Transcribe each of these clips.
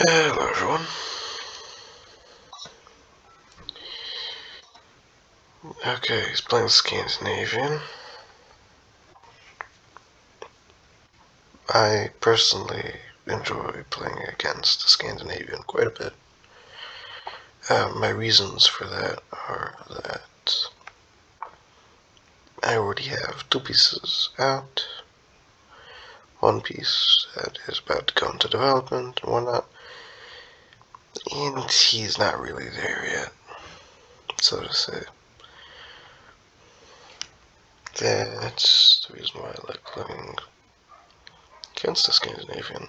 Hello everyone. Okay, he's playing Scandinavian. I personally enjoy playing against the Scandinavian quite a bit. My reasons for that are that I already have two pieces out. One piece that is about to go into development and whatnot. And he's not really there yet, so to say. That's the reason why I like playing against the Scandinavian.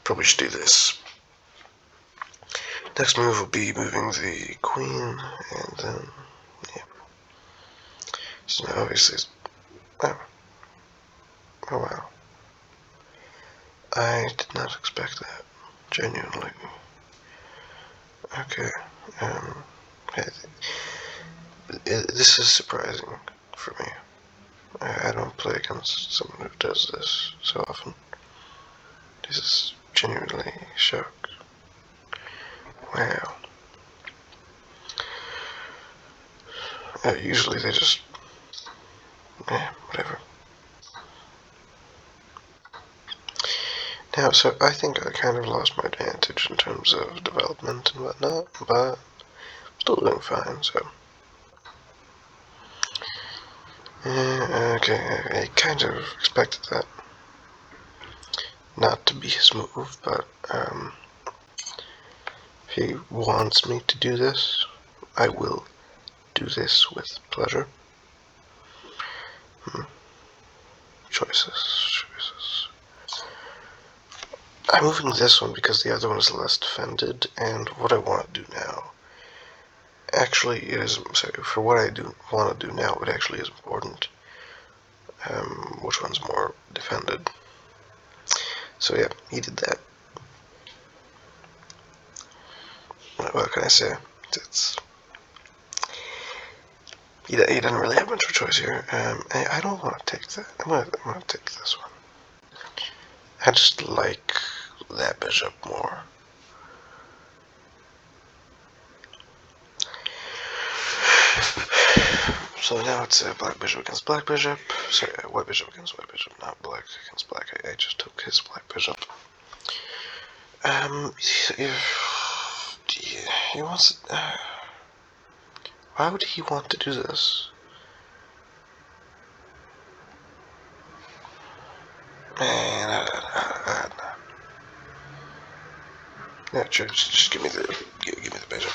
Probably should do this. Next move will be moving the queen, and then, yeah. So now obviously, oh wow. I did not expect that, genuinely. Okay, this is surprising for me. I don't play against someone who does this so often. This is genuinely a shock. Wow. Usually they just, whatever. Now, so I think I kind of lost my advantage in terms of development and whatnot, but I'm still doing fine, so. Okay, I kind of expected that not to be his move, but if he wants me to do this, I will do this with pleasure. Choices. I'm moving this one because the other one is less defended, and what I want to do now actually is, sorry, for what I do want to do now, it actually is important. Which one's more defended? So yeah, he did that. What can I say? It's he doesn't really have much of a choice here. I don't want to take that. I'm gonna take this one. I just like that bishop more. So now it's black bishop against black bishop. Sorry, white bishop against white bishop, not black against black. I just took his black bishop. He wants. Why would he want to do this? Man, yeah, just give me the bishop.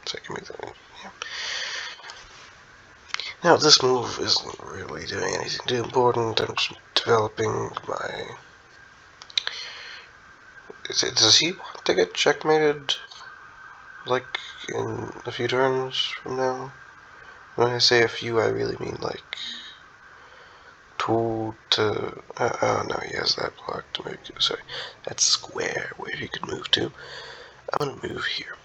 So give me the. Yeah. Now this move isn't really doing anything too important. I'm just developing my. Does he want to get checkmated? Like in a few turns from now? When I say a few, I really mean like 2 to. Oh no, he has that block to move to. Sorry, that's square where he could move to. I'm gonna move here.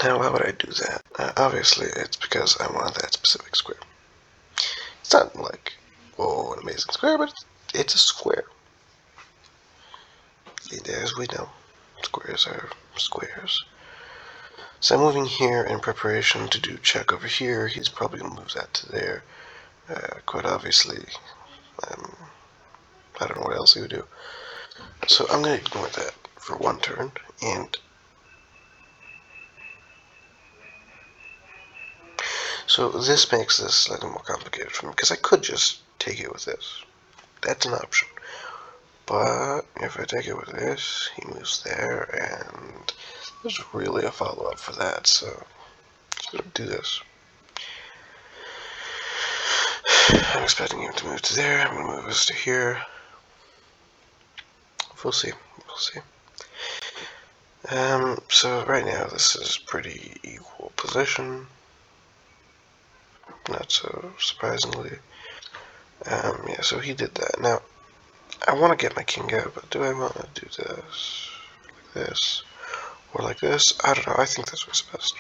Now, why would I do that? Obviously, it's because I want that specific square. It's not like, oh, an amazing square, but it's a square. As we know, squares are squares. So I'm moving here in preparation to do check over here. He's probably going to move that to there. Quite obviously, I don't know what else he would do. So I'm going to ignore that for one turn, and so this makes this slightly more complicated for me, because I could just take it with this. That's an option. But if I take it with this, he moves there, and there's really a follow-up for that, so I'm just going to do this. I'm expecting him to move to there. I'm going to move this to here. We'll see. We'll see. So right now this is pretty equal position. Not so surprisingly. Yeah, so he did that. Now, I want to get my king out, but do I want to do this, like this, Or like this. I don't know. I think this was best.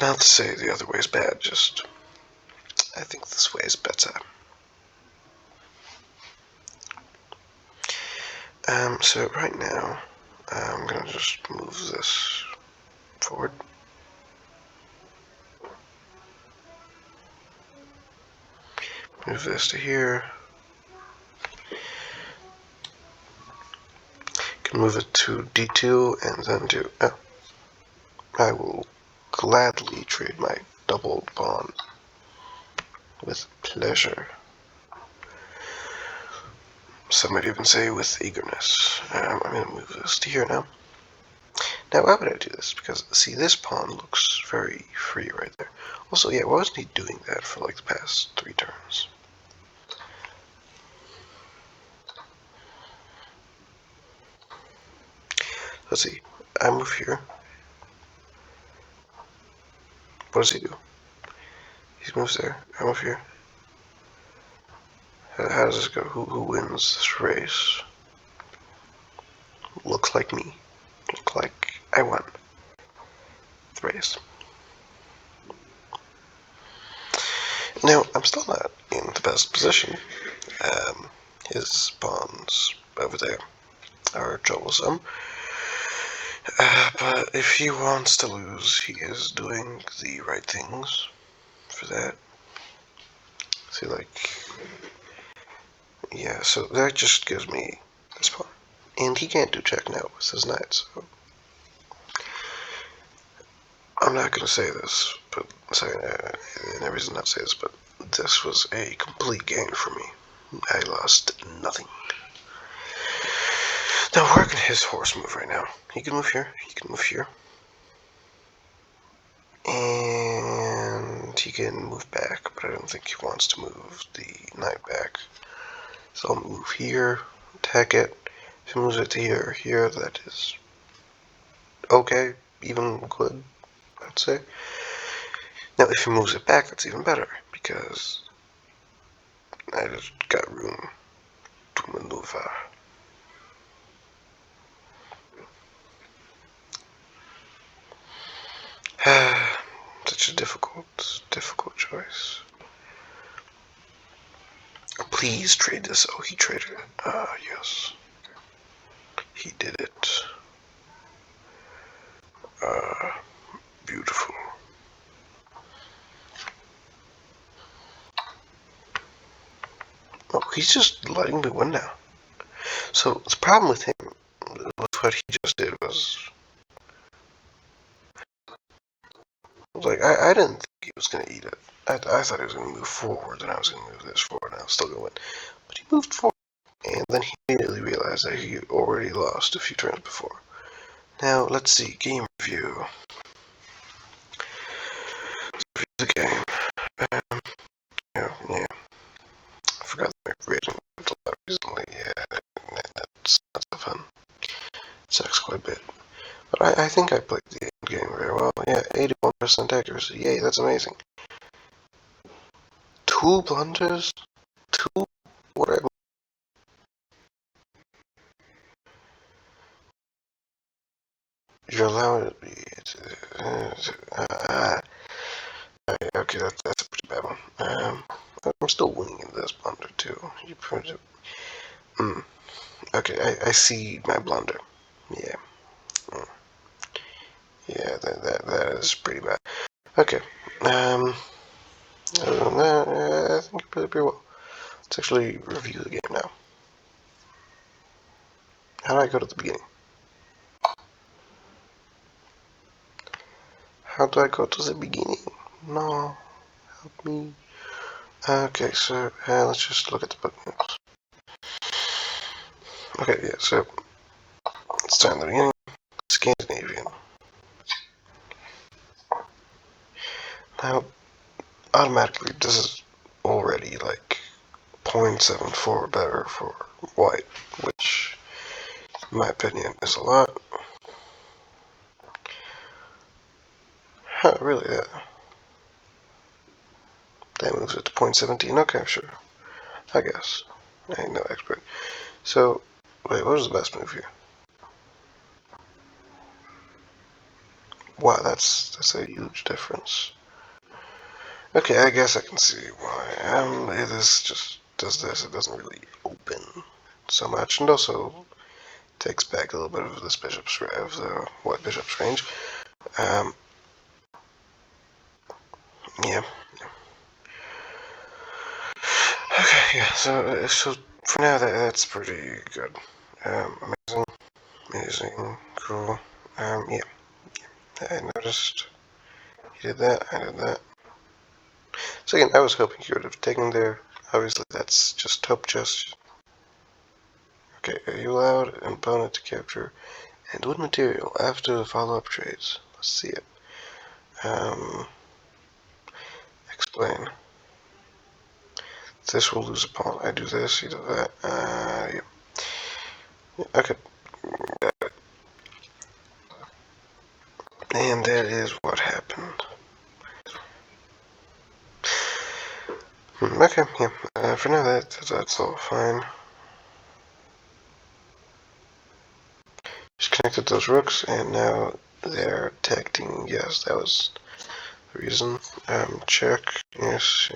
Not to say the other way is bad, just I think this way is better. So right now, I'm gonna just move this forward. Move this to here. Can move it to D2 and then do. Oh, I will gladly trade my doubled pawn with pleasure. Some might even say with eagerness. I'm going to move this to here now. Now, why would I do this? Because, see, this pawn looks very free right there. Also, yeah, why wasn't he doing that for like the past 3 turns? Let's see. I move here. What does he do? He moves there. I move here. How does this go? Who wins this race? Looks like me. Look like I won the race. Now, I'm still not in the best position. His pawns over there are troublesome. But if he wants to lose, he is doing the right things for that. See, like, yeah, so that just gives me this pawn. And he can't do check now with his knight, so I'm not going to say this, but no reason not to say this, but this was a complete gain for me. I lost nothing. Now, where can his horse move right now? He can move here, he can move here. And he can move back, but I don't think he wants to move the knight back. So I'll move here, attack it. If he moves it to here or here, that is okay, even good, I'd say. Now, if he moves it back, that's even better, because I just got room to maneuver. Such a difficult choice. Please trade this. Oh, he traded it. Ah, yes. He did it. Beautiful. Oh, he's just letting me win now. So the problem with him, with what he just did was, like, I didn't think he was going to eat it. I thought he was going to move forward, and I was going to move this forward, and I was still going to win. But he moved forward, and then he immediately realized that he already lost a few turns before. Now, let's see, game review. The game. Yeah. I forgot my rating a lot recently. Yeah, that's not so fun. It sucks quite a bit. But I think I played the game very well. Yeah, 81% accuracy. Yay, that's amazing. 2 blunders? 2? Whatever. You're allowed to be. Okay, that's a pretty bad one. I'm still winning in this blunder too. You printed. Okay, I see my blunder. Yeah. Yeah, that is pretty bad. Okay. Other than that, I think you played pretty well. Let's actually review the game now. How do I go to the beginning? How do I go to the beginning? No, help me. Okay, so let's just look at the buttons. Okay, yeah, so let's start in the beginning. Scandinavian. Now, automatically, this is already like 0.74 better for white, which, in my opinion, is a lot. Huh, really, that moves it to 0.17. Okay, sure. I guess. I ain't no expert. So, wait, what was the best move here? Wow, that's a huge difference. Okay, I guess I can see why. This just does this. It doesn't really open so much, and also takes back a little bit of this bishop's range. Um, yeah. Okay, yeah. So for now, that's pretty good. Amazing, amazing, cool. Yeah. I noticed he did that. I did that. So again, I was hoping he would have taken there. Obviously, that's just hope. Just okay. You allowed an opponent to capture and wood material after the follow-up trades. Let's see it. Explain. This will lose a pawn. I do this. You do that. Yeah. Okay. And that is what happened. Okay, yeah. For now, that's all fine. Just connected those rooks, and now they're attacking. Yes, that was the reason. Check. Yes.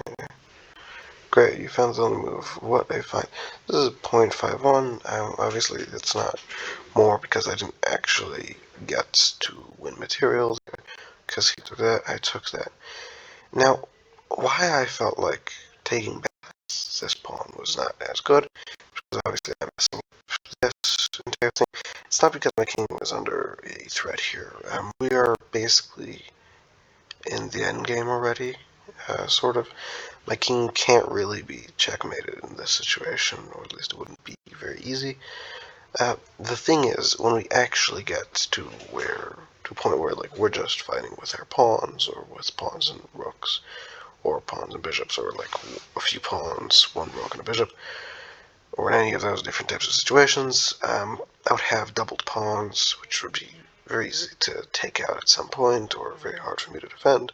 Great, you found the only move. What I find. This is 0.51. Obviously, it's not more because I didn't actually get to win materials. Because he took that, I took that. Now, why I felt like taking back this pawn was not as good, because obviously I'm messing up this entire thing. It's not because my king was under a threat here. We are basically in the end game already, sort of. My king can't really be checkmated in this situation, or at least it wouldn't be very easy. The thing is, when we actually get to a point where like we're just fighting with our pawns, or with pawns and rooks, or pawns and bishops, or like a few pawns, one rook and a bishop, or in any of those different types of situations, I would have doubled pawns, which would be very easy to take out at some point, or very hard for me to defend,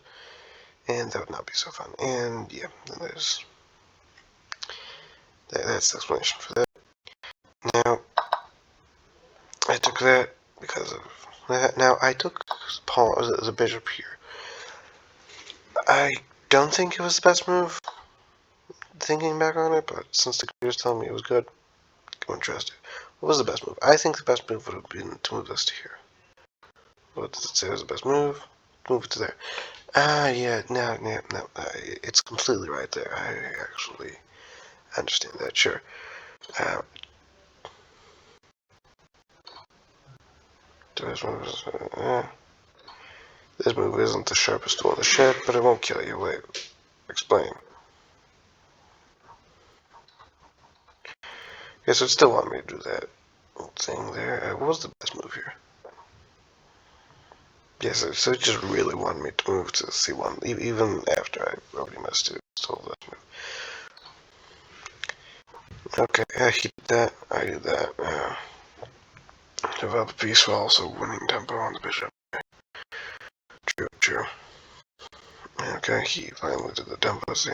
and that would not be so fun. And yeah, that's the explanation for that. Now, I took that because of that. Now, I took pawn as a bishop here. I don't think it was the best move, thinking back on it, but since the computer's telling me it was good, go and trust it. What was the best move? I think the best move would have been to move this to here. What does it say was the best move? Move it to there. Yeah, no, it's completely right there. I actually understand that, sure. Uh, this move isn't the sharpest tool in the shed, but it won't kill you. Wait, explain. Okay, so it still want me to do that thing there. What was the best move here? Yes, so it just really wanted me to move to C1, even after I already messed it. Still the best move. Okay, he did that. I did that. Develop a piece while also winning tempo on the bishop. True. Okay, he finally did the tempo thing.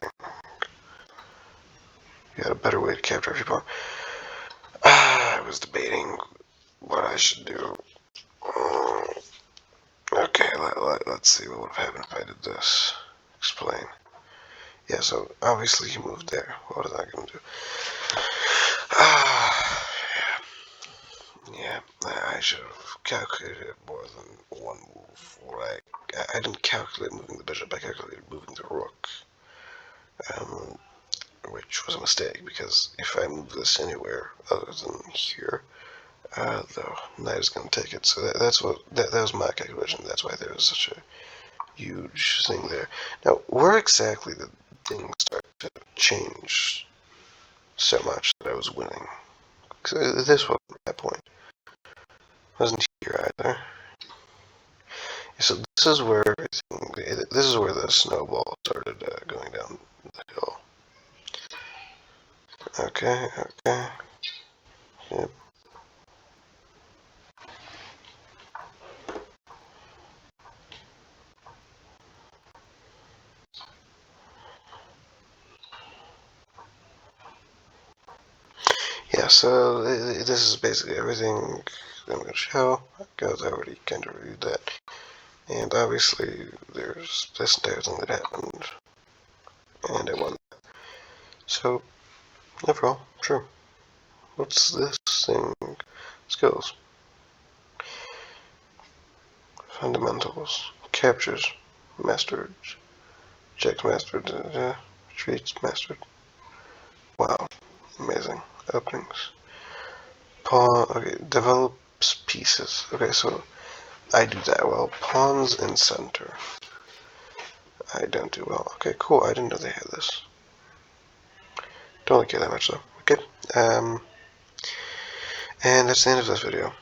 He had a better way to capture every pawn. I was debating what I should do. Okay, let's see what would have happened if I did this. Explain. Yeah, so obviously he moved there. What was I going to do? Yeah, I should have calculated more than one move. Right? I didn't calculate moving the bishop, I calculated moving the rook. Which was a mistake, because if I move this anywhere other than here, the knight is going to take it. So that was my calculation. That's why there was such a huge thing there. Now, where exactly did things start to change so much that I was winning? Because this wasn't that point. It wasn't here either. So this is where the snowball started going down the hill. Okay. Yep. Yeah, so this is basically everything I'm going to show, because I already kind of reviewed that. And obviously, there's this and that happened, and I won. So, overall, sure. What's this thing? Skills. Fundamentals. Captures. Mastered. Checks mastered. Retreats mastered. Wow. Amazing. Openings. Pawn. Okay, develops pieces. Okay, so I do that well. Pawns in center. I don't do well. Okay, cool. I didn't know they had this. Don't like it that much though. Okay. And that's the end of this video.